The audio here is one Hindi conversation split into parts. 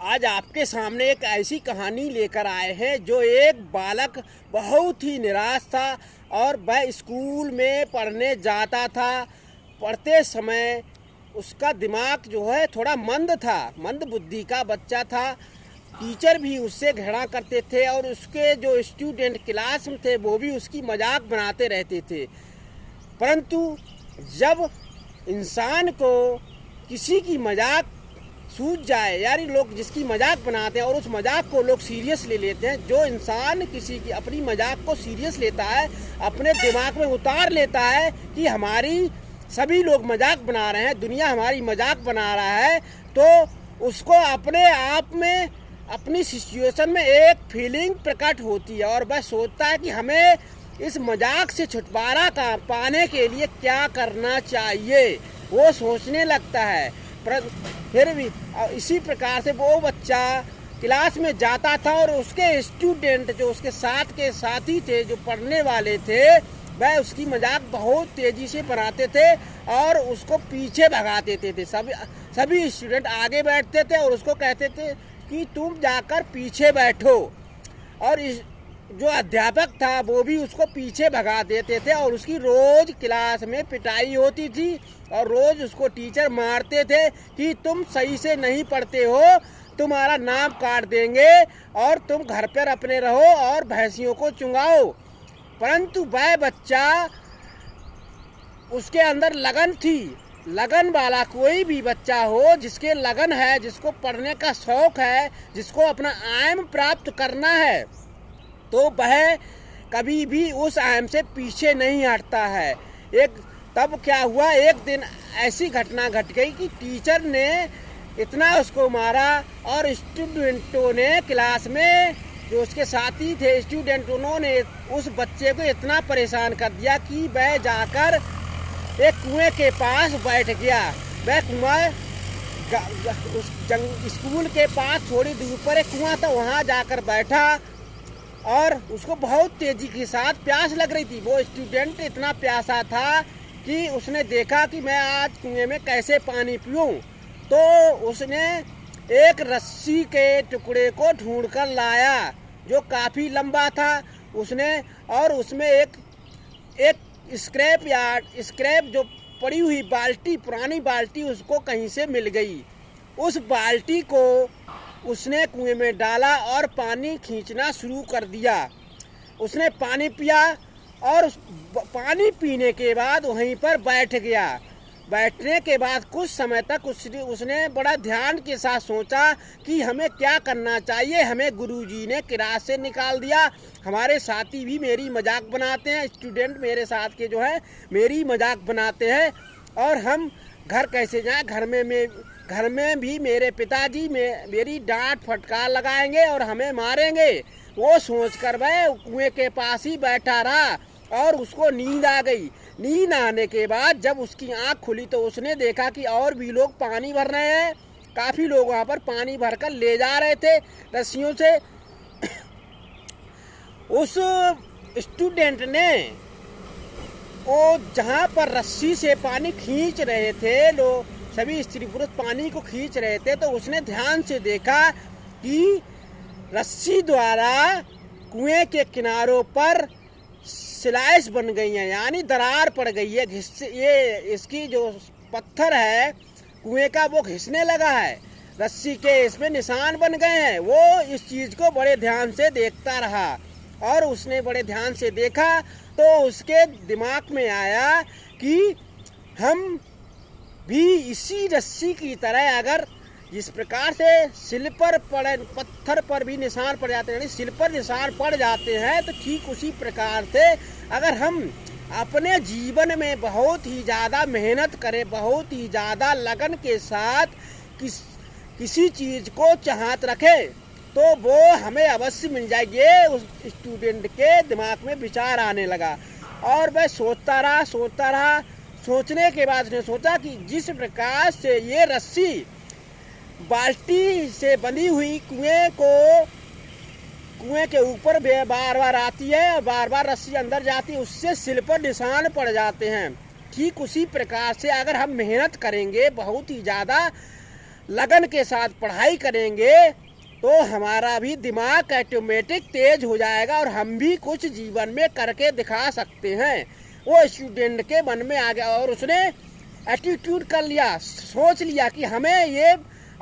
आज आपके सामने एक ऐसी कहानी लेकर आए हैं जो एक बालक बहुत ही निराश था और वह स्कूल में पढ़ने जाता था। पढ़ते समय उसका दिमाग जो है थोड़ा मंद था, मंद बुद्धि का बच्चा था। टीचर भी उससे घृणा करते थे और उसके जो स्टूडेंट क्लास में थे वो भी उसकी मजाक बनाते रहते थे। परंतु जब इंसान को किसी की मजाक सूझ जाए, यानी लोग जिसकी मजाक बनाते हैं और उस मजाक को लोग सीरियस ले लेते हैं, जो इंसान किसी की अपनी मजाक को सीरियस लेता है, अपने दिमाग में उतार लेता है कि हमारी सभी लोग मजाक बना रहे हैं, दुनिया हमारी मजाक बना रहा है, तो उसको अपने आप में अपनी सिचुएशन में एक फीलिंग प्रकट होती है और वह सोचता है कि हमें इस मजाक से छुटकारा पाने के लिए क्या करना चाहिए, वो सोचने लगता है। पर फिर भी इसी प्रकार से वो बच्चा क्लास में जाता था और उसके स्टूडेंट जो उसके साथ के साथी थे, जो पढ़ने वाले थे, वह उसकी मजाक बहुत तेज़ी से बनाते थे और उसको पीछे भगा देते थे। सभी स्टूडेंट आगे बैठते थे और उसको कहते थे कि तुम जाकर पीछे बैठो, और जो अध्यापक था वो भी उसको पीछे भगा देते थे और उसकी रोज़ क्लास में पिटाई होती थी और रोज़ उसको टीचर मारते थे कि तुम सही से नहीं पढ़ते हो, तुम्हारा नाम काट देंगे और तुम घर पर अपने रहो और भैंसियों को चुंगाओ। परंतु वह बच्चा, उसके अंदर लगन थी। लगन वाला कोई भी बच्चा हो, जिसके लगन है, जिसको पढ़ने का शौक़ है, जिसको अपना आयम प्राप्त करना है, तो वह कभी भी उस आयम से पीछे नहीं हटता है। तब क्या हुआ, एक दिन ऐसी घटना घट गई कि टीचर ने इतना उसको मारा और स्टूडेंटों ने, क्लास में जो उसके साथी थे स्टूडेंट, उन्होंने उस बच्चे को इतना परेशान कर दिया कि वह जाकर एक कुएं के पास बैठ गया। वह कुआं स्कूल के पास थोड़ी दूर पर एक कुआं था, वहाँ जाकर बैठा और उसको बहुत तेज़ी के साथ प्यास लग रही थी। वो स्टूडेंट इतना प्यासा था कि उसने देखा कि मैं आज कुएं में कैसे पानी पीऊँ, तो उसने एक रस्सी के टुकड़े को ढूंढकर लाया जो काफ़ी लंबा था उसने, और उसमें एक स्क्रैप जो पड़ी हुई बाल्टी, पुरानी बाल्टी, उसको कहीं से मिल गई। उस बाल्टी को उसने कुएं में डाला और पानी खींचना शुरू कर दिया। उसने पानी पिया और पानी पीने के बाद वहीं पर बैठ गया। बैठने के बाद कुछ समय तक उसने बड़ा ध्यान के साथ सोचा कि हमें क्या करना चाहिए। हमें गुरुजी ने क्लास से निकाल दिया, हमारे साथी भी मेरी मजाक बनाते हैं, स्टूडेंट मेरे साथ के जो है मेरी मजाक बनाते हैं, और हम घर कैसे जाएं, घर में भी मेरे पिताजी मेरी डांट फटकार लगाएंगे और हमें मारेंगे। वो सोचकर वह कुएं के पास ही बैठा रहा और उसको नींद आ गई। नींद आने के बाद जब उसकी आंख खुली तो उसने देखा कि और भी लोग पानी भर रहे हैं, काफ़ी लोग वहाँ पर पानी भरकर ले जा रहे थे रस्सियों से। उस स्टूडेंट ने वो जहाँ पर रस्सी से पानी खींच रहे थे, लोग सभी स्त्री पुरुष पानी को खींच रहे थे, तो उसने ध्यान से देखा कि रस्सी द्वारा कुएं के किनारों पर स्लाइस बन गई है, यानी दरार पड़ गई है। ये इसकी जो पत्थर है कुएं का वो घिसने लगा है, रस्सी के इसमें निशान बन गए हैं। वो इस चीज़ को बड़े ध्यान से देखता रहा और उसने बड़े ध्यान से देखा तो उसके दिमाग में आया कि हम भी इसी रस्सी की तरह, अगर जिस प्रकार से सिल पर पड़े पत्थर पर भी निशान पड़ जाते हैं, यानी सिल पर निशान पड़ जाते हैं, तो ठीक उसी प्रकार से अगर हम अपने जीवन में बहुत ही ज़्यादा मेहनत करें, बहुत ही ज़्यादा लगन के साथ किसी चीज़ को चाहत रखें, तो वो हमें अवश्य मिल जाएगी। ये उस स्टूडेंट के दिमाग में विचार आने लगा और वह सोचता रहा। सोचने के बाद उसने सोचा कि जिस प्रकार से ये रस्सी बाल्टी से बंधी हुई कुएं के ऊपर बार बार आती है और बार बार रस्सी अंदर जाती है, उससे सिल पर निशान पड़ जाते हैं, ठीक उसी प्रकार से अगर हम मेहनत करेंगे बहुत ही ज़्यादा लगन के साथ पढ़ाई करेंगे तो हमारा भी दिमाग ऑटोमेटिक तेज हो जाएगा और हम भी कुछ जीवन में करके दिखा सकते हैं। वो स्टूडेंट के मन में आ गया और उसने एटीट्यूड कर लिया, सोच लिया कि हमें ये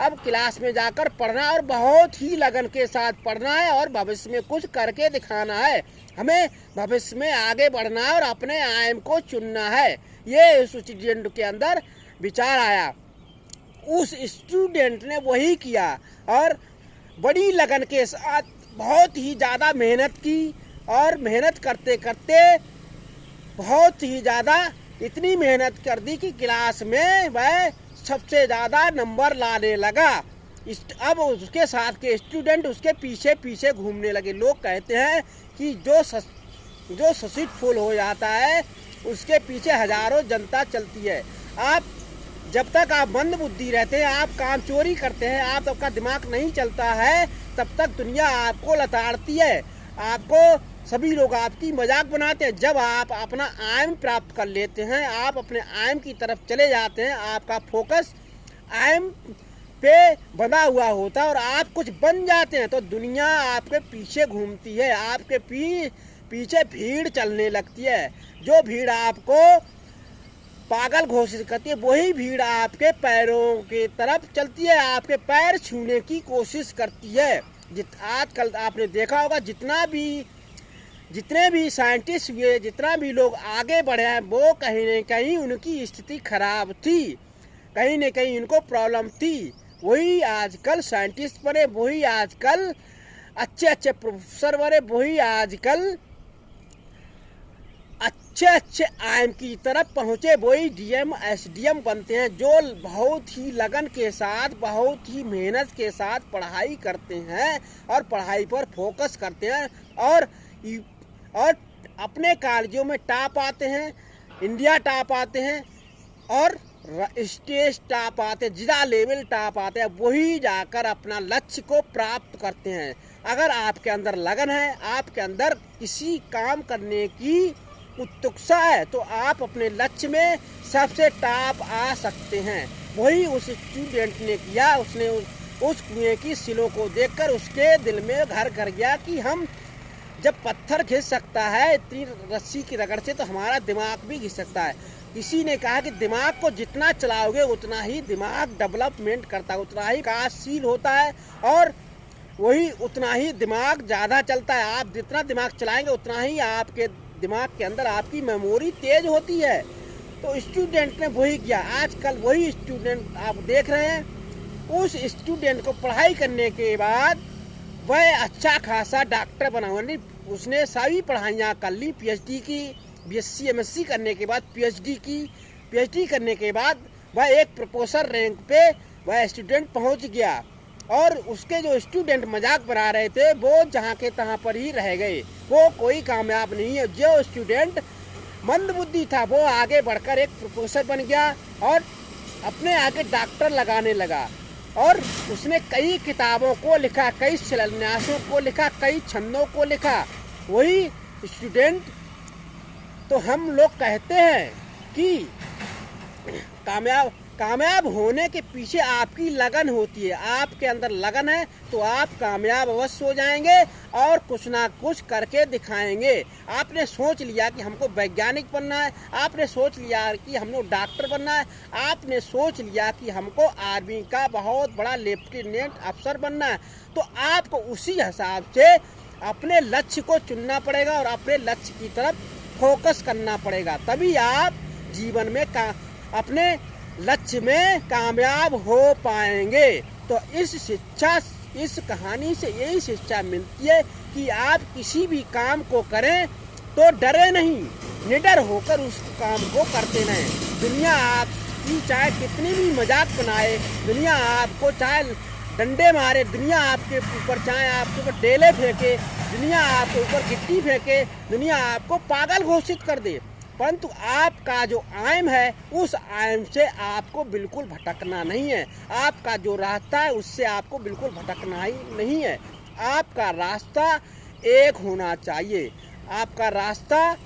अब क्लास में जाकर पढ़ना और बहुत ही लगन के साथ पढ़ना है और भविष्य में कुछ करके दिखाना है। हमें भविष्य में आगे बढ़ना है और अपने आयम को चुनना है। ये उस स्टूडेंट के अंदर विचार आया। उस स्टूडेंट ने वही किया और बड़ी लगन के साथ बहुत ही ज़्यादा मेहनत की और मेहनत करते करते बहुत ही ज़्यादा इतनी मेहनत कर दी कि क्लास में वह सबसे ज़्यादा नंबर लाने लगा। अब उसके साथ के स्टूडेंट उसके पीछे पीछे घूमने लगे। लोग कहते हैं कि जो सक्सेसफुल हो जाता है उसके पीछे हजारों जनता चलती है। आप जब तक आप मंद बुद्धि रहते हैं, आप काम चोरी करते हैं, आपका दिमाग नहीं चलता है, तब तक दुनिया आपको लताड़ती है। आपको सभी लोग आपकी मजाक बनाते हैं। जब आप अपना आयम प्राप्त कर लेते हैं, आप अपने आयम की तरफ चले जाते हैं, आपका फोकस आयम पे बंधा हुआ होता है और आप कुछ बन जाते हैं तो दुनिया आपके पीछे घूमती है, आपके पीछे भीड़ चलने लगती है। जो भीड़ आपको पागल घोषित करती है वही भीड़ आपके पैरों की तरफ चलती है, आपके पैर छूने की कोशिश करती है। आजकल आपने देखा होगा जितने भी साइंटिस्ट हुए, जितना भी लोग आगे बढ़े हैं, वो कहीं न कहीं उनकी स्थिति खराब थी, कहीं न कहीं उनको प्रॉब्लम थी। वही आजकल साइंटिस्ट बने, वही आजकल अच्छे प्रोफेसर बने, वही आजकल अच्छे आयम की तरफ पहुँचे, वही डीएम एसडीएम बनते हैं, जो बहुत ही लगन के साथ, बहुत ही मेहनत के साथ पढ़ाई करते हैं और पढ़ाई पर फोकस करते हैं और अपने कॉलेजों में टॉप आते हैं, इंडिया टॉप आते हैं और स्टेट टॉप आते हैं, जिला लेवल टॉप आते हैं। वही जाकर अपना लक्ष्य को प्राप्त करते हैं। अगर आपके अंदर लगन है, आपके अंदर किसी काम करने की उत्सुकता है, तो आप अपने लक्ष्य में सबसे टॉप आ सकते हैं। वही उस स्टूडेंट ने किया। उसने उस कुएं की सिलों को देखकर उसके दिल में घर कर गया कि हम जब पत्थर घिस सकता है इतनी रस्सी की रगड़ से, तो हमारा दिमाग भी घिस सकता है। किसी ने कहा कि दिमाग को जितना चलाओगे उतना ही दिमाग डेवलपमेंट करता है, उतना ही विकासशील होता है और वही उतना ही दिमाग ज़्यादा चलता है। आप जितना दिमाग चलाएंगे उतना ही आपके दिमाग के अंदर आपकी मेमोरी तेज होती है। तो स्टूडेंट ने वही किया। आजकल वही स्टूडेंट आप देख रहे हैं। उस स्टूडेंट को पढ़ाई करने के बाद वह अच्छा खासा डॉक्टर बना हुआ। उसने सभी पढ़ाइयाँ कर ली, पीएचडी की, बीएससी एमएससी करने के बाद पीएचडी की। पीएचडी करने के बाद वह एक प्रोफेसर रैंक पे वह स्टूडेंट पहुंच गया और उसके जो स्टूडेंट मजाक बना रहे थे वो जहाँ के तहाँ पर ही रह गए। वो कोई कामयाब नहीं है। जो स्टूडेंट मंद बुद्धि था वो आगे बढ़कर एक प्रोफेसर बन गया और अपने आगे डॉक्टर लगाने लगा और उसने कई किताबों को लिखा, कई शिलान्यासों को लिखा, कई छंदों को लिखा। वही स्टूडेंट तो हम लोग कहते हैं कि कामयाब होने के पीछे आपकी लगन होती है। आपके अंदर लगन है तो आप कामयाब अवश्य हो जाएंगे और कुछ ना कुछ करके दिखाएंगे। आपने सोच लिया कि हमको वैज्ञानिक बनना है, आपने सोच लिया कि हमको डॉक्टर बनना है, आपने सोच लिया कि हमको आर्मी का बहुत बड़ा लेफ्टिनेंट अफसर बनना है, तो आपको उसी हिसाब से अपने लक्ष्य को चुनना पड़ेगा और अपने लक्ष्य की तरफ फोकस करना पड़ेगा। तभी आप जीवन में अपने लक्ष्य में कामयाब हो पाएंगे। तो इस कहानी से यही शिक्षा मिलती है कि आप किसी भी काम को करें तो डरे नहीं, निडर होकर उस काम को करते रहें। दुनिया आपकी चाहे कितनी भी मजाक बनाए, दुनिया आपको चाहे डंडे मारे, दुनिया आपके ऊपर चाहे आपके ऊपर डेले फेंके, दुनिया आपके ऊपर गिट्टी फेंके, दुनिया आपको पागल घोषित कर दे, परंतु आपका जो आयम है उस आयम से आपको बिल्कुल भटकना नहीं है। आपका जो रास्ता है उससे आपको बिल्कुल भटकना ही नहीं है। आपका रास्ता एक होना चाहिए। आपका रास्ता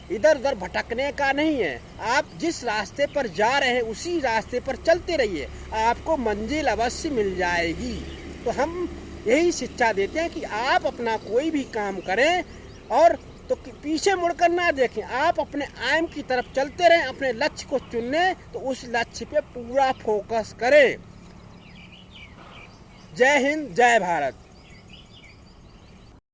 इधर उधर भटकने का नहीं है। आप जिस रास्ते पर जा रहे हैं उसी रास्ते पर चलते रहिए, आपको मंजिल अवश्य मिल जाएगी। तो हम यही शिक्षा देते हैं कि आप अपना कोई भी काम करें और तो पीछे मुड़कर ना देखें, आप अपने एम की तरफ चलते रहें, अपने लक्ष्य को चुनें तो उस लक्ष्य पे पूरा फोकस करें। जय हिंद, जय भारत।